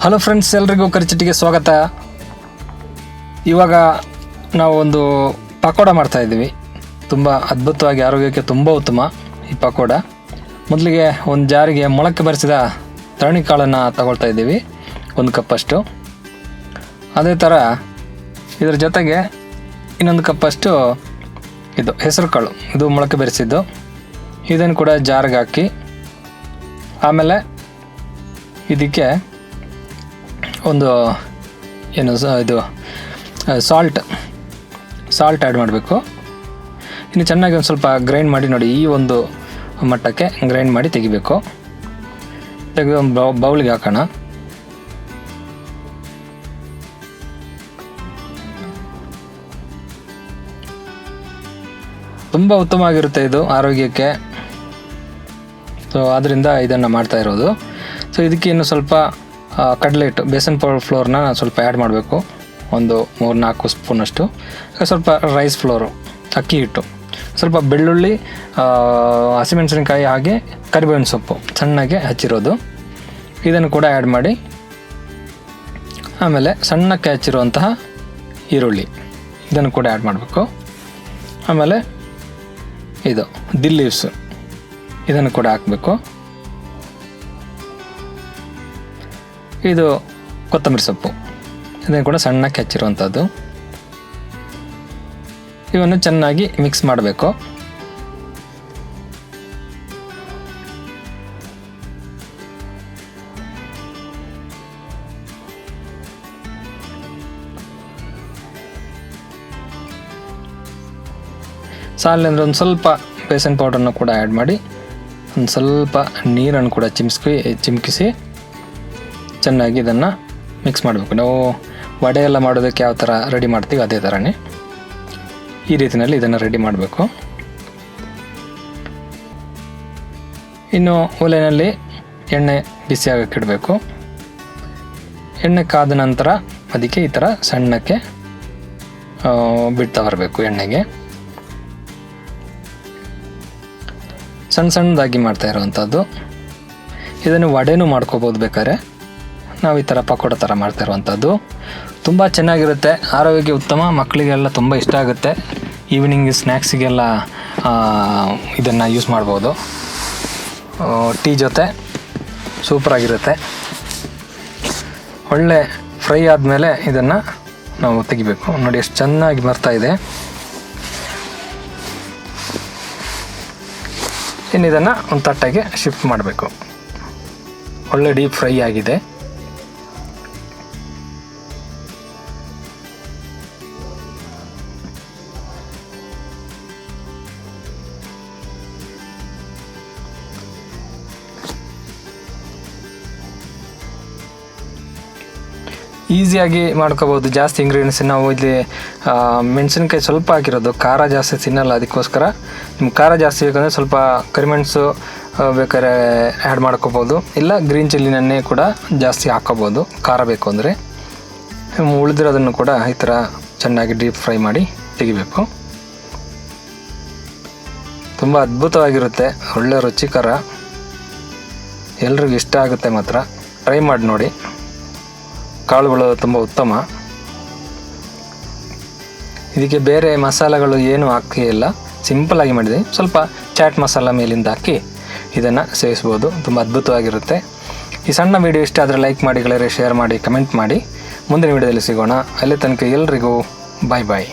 Hello friends, ಎಲ್ರಿಗೂ ಕರಿಚಿಟ್ಟಿಗೆ ಸ್ವಾಗತ. ಇವಾಗ ನಾವು ಒಂದು ಪಕೋಡ ಮಾಡ್ತಾಯಿದ್ದೀವಿ. ತುಂಬ ಅದ್ಭುತವಾಗಿ ಆರೋಗ್ಯಕ್ಕೆ ತುಂಬ ಉತ್ತಮ ಈ ಪಕೋಡ. ಮೊದಲಿಗೆ ಒಂದು ಜಾರಿಗೆ ಮೊಳಕೆ ಬರಿಸಿದ ತರಣಿಕಾಳನ್ನು ತಗೊಳ್ತಾ ಇದ್ದೀವಿ, 1 ಕಪ್ಪಷ್ಟು. ಅದೇ ಥರ ಇದರ ಜೊತೆಗೆ ಇನ್ನೊಂದು ಕಪ್ಪಷ್ಟು ಇದು ಹೆಸರು ಕಾಳು, ಇದು ಮೊಳಕೆ ಬೆರೆಸಿದ್ದು. ಇದನ್ನು ಕೂಡ ಜಾರಿಗೆ ಹಾಕಿ ಆಮೇಲೆ ಇದಕ್ಕೆ ಒಂದು ಇದು ಸಾಲ್ಟ್ ಆ್ಯಡ್ ಮಾಡಬೇಕು. ಇನ್ನು ಚೆನ್ನಾಗಿ ಒಂದು ಸ್ವಲ್ಪ ಗ್ರೈಂಡ್ ಮಾಡಿ ನೋಡಿ, ಈ ಒಂದು ಮಟ್ಟಕ್ಕೆ ಗ್ರೈಂಡ್ ಮಾಡಿ ತೆಗಿಬೇಕು. ತೆಗೆದು ಒಂದು ಬೌಲಿಗೆ ಹಾಕೋಣ. ತುಂಬ ಉತ್ತಮವಾಗಿರುತ್ತೆ ಇದು ಆರೋಗ್ಯಕ್ಕೆ. ಸೊ ಆದ್ದರಿಂದ ಇದನ್ನು ಮಾಡ್ತಾ ಇರೋದು. ಸೊ ಇದಕ್ಕೆ ಇನ್ನು ಸ್ವಲ್ಪ ಕಡಲೆ ಹಿಟ್ಟು, ಬೇಸನ್ ಫ್ಲೋರ್ನ ಸ್ವಲ್ಪ ಆ್ಯಡ್ ಮಾಡಬೇಕು, ಒಂದು 3-4 ಸ್ಪೂನಷ್ಟು. ಸ್ವಲ್ಪ ರೈಸ್ ಫ್ಲೋರು, ಅಕ್ಕಿ ಹಿಟ್ಟು, ಸ್ವಲ್ಪ ಬೆಳ್ಳುಳ್ಳಿ, ಹಸಿಮೆಣಸಿನಕಾಯಿ, ಹಾಗೆ ಕರಿಬೇವಿನ ಸೊಪ್ಪು ಸಣ್ಣಗೆ ಹಚ್ಚಿರೋದು, ಇದನ್ನು ಕೂಡ ಆ್ಯಡ್ ಮಾಡಿ. ಆಮೇಲೆ ಸಣ್ಣಕ್ಕೆ ಹಚ್ಚಿರುವಂತಹ ಈರುಳ್ಳಿ, ಇದನ್ನು ಕೂಡ ಆ್ಯಡ್ ಮಾಡಬೇಕು. ಆಮೇಲೆ ಇದು ದಿಲ್ ಲೀವ್ಸ್, ಇದನ್ನು ಕೂಡ ಹಾಕಬೇಕು. ಇದು ಕೊತ್ತಂಬರಿ ಸೊಪ್ಪು, ಇದನ್ನು ಕೂಡ ಸಣ್ಣಕ್ಕೆ ಹಚ್ಚಿರುವಂಥದ್ದು. ಇವನ್ನು ಚೆನ್ನಾಗಿ ಮಿಕ್ಸ್ ಮಾಡಬೇಕು. ಸಾಲ ಅಂದರೆ ಒಂದು ಸ್ವಲ್ಪ ಬೇಸನ್ ಪೌಡರ್ನ ಕೂಡ ಆ್ಯಡ್ ಮಾಡಿ, ಒಂದು ಸ್ವಲ್ಪ ನೀರನ್ನು ಕೂಡ ಚಿಮ್ಕಿಸಿ ಚೆನ್ನಾಗಿ ಇದನ್ನು ಮಿಕ್ಸ್ ಮಾಡಬೇಕು. ನಾವು ವಡೆ ಎಲ್ಲ ಮಾಡೋದಕ್ಕೆ ಯಾವ ಥರ ರೆಡಿ ಮಾಡ್ತೀವಿ ಅದೇ ಥರನೇ ಈ ರೀತಿಯಲ್ಲಿ ಇದನ್ನು ರೆಡಿ ಮಾಡಬೇಕು. ಇನ್ನು ಒಲೆಯಲ್ಲಿ ಎಣ್ಣೆ ಬಿಸಿ ಆಗೋಕ್ಕೆ ಇಡಬೇಕು. ಎಣ್ಣೆ ಕಾದ ನಂತರ ಅದಕ್ಕೆ ಈ ಥರ ಸಣ್ಣಕ್ಕೆ ಬಿಡ್ತಾ ಬರಬೇಕು ಎಣ್ಣೆಗೆ. ಸಣ್ಣದಾಗಿ ಮಾಡ್ತಾ ಇರುವಂಥದ್ದು. ಇದನ್ನು ವಡೆನೂ ಮಾಡ್ಕೋಬೋದು ಬೇಕಾದ್ರೆ. ನಾವು ಈ ಥರ ಪಕೋಡ ಥರ ಮಾಡ್ತಾ ಇರುವಂಥದ್ದು ತುಂಬ ಚೆನ್ನಾಗಿರುತ್ತೆ, ಆರೋಗ್ಯಕ್ಕೆ ಉತ್ತಮ, ಮಕ್ಕಳಿಗೆಲ್ಲ ತುಂಬ ಇಷ್ಟ ಆಗುತ್ತೆ. ಈವ್ನಿಂಗ್ ಸ್ನ್ಯಾಕ್ಸಿಗೆಲ್ಲ ಇದನ್ನು ಯೂಸ್ ಮಾಡ್ಬೋದು. ಟೀ ಜೊತೆ ಸೂಪರಾಗಿರುತ್ತೆ. ಒಳ್ಳೆ ಫ್ರೈ ಆದಮೇಲೆ ಇದನ್ನು ನಾವು ತೆಗಿಬೇಕು. ನೋಡಿ ಎಷ್ಟು ಚೆನ್ನಾಗಿ ಬರ್ತಾ ಇದೆ. ಇನ್ನು ಇದನ್ನು ಒಂದು ತಟ್ಟೆಗೆ ಶಿಫ್ಟ್ ಮಾಡಬೇಕು. ಒಳ್ಳೆ ಡೀಪ್ ಫ್ರೈ ಆಗಿದೆ. ಈಸಿಯಾಗಿ ಮಾಡ್ಕೋಬೋದು. ಜಾಸ್ತಿ ಇಂಗ್ರೀಡಿಯೆಂಟ್ಸ್ ನಾವು ಇಲ್ಲಿ ಮೆಣಸಿನ್ಕಾಯಿ ಸ್ವಲ್ಪ ಹಾಕಿರೋದು, ಖಾರ ಜಾಸ್ತಿ ತಿನ್ನಲ್ಲ, ಅದಕ್ಕೋಸ್ಕರ ನಿಮ್ಗೆ ಖಾರ ಜಾಸ್ತಿ ಬೇಕಂದರೆ ಸ್ವಲ್ಪ ಕರಿಮೆಣಸು ಬೇಕಾದ್ರೆ ಆ್ಯಡ್ ಮಾಡ್ಕೋಬೋದು, ಇಲ್ಲ ಗ್ರೀನ್ ಚಿಲ್ಲಿನನ್ನೇ ಕೂಡ ಜಾಸ್ತಿ ಹಾಕ್ಕೋಬೋದು ಖಾರ ಬೇಕು ಅಂದರೆ. ಉಳಿದಿರೋದನ್ನು ಕೂಡ ಈ ಥರ ಚೆನ್ನಾಗಿ ಡೀಪ್ ಫ್ರೈ ಮಾಡಿ ತೆಗಿಬೇಕು. ತುಂಬ ಅದ್ಭುತವಾಗಿರುತ್ತೆ, ಒಳ್ಳೆ ರುಚಿಕರ, ಎಲ್ರಿಗೂ ಇಷ್ಟ ಆಗುತ್ತೆ. ಮಾತ್ರ ಟ್ರೈ ಮಾಡಿ ನೋಡಿ. ಕಾಳುಗಳು ತುಂಬ ಉತ್ತಮ. ಇದಕ್ಕೆ ಬೇರೆ ಮಸಾಲೆಗಳು ಏನೂ ಹಾಕಿಲ್ಲ, ಸಿಂಪಲ್ಲಾಗಿ ಮಾಡಿದೆ. ಸ್ವಲ್ಪ ಚಾಟ್ ಮಸಾಲ ಮೇಲಿಂದ ಹಾಕಿ ಇದನ್ನು ಸೇವಿಸ್ಬೋದು. ತುಂಬ ಅದ್ಭುತವಾಗಿರುತ್ತೆ. ಈ ಸಣ್ಣ ವಿಡಿಯೋ ಇಷ್ಟ ಆದರೆ ಲೈಕ್ ಮಾಡಿ, ಗೆಳೆಯರೆ ಶೇರ್ ಮಾಡಿ, ಕಮೆಂಟ್ ಮಾಡಿ. ಮುಂದಿನ ವಿಡಿಯೋದಲ್ಲಿ ಸಿಗೋಣ. ಅಲ್ಲಿ ತನಕ ಎಲ್ರಿಗೂ ಬಾಯ್ ಬಾಯ್.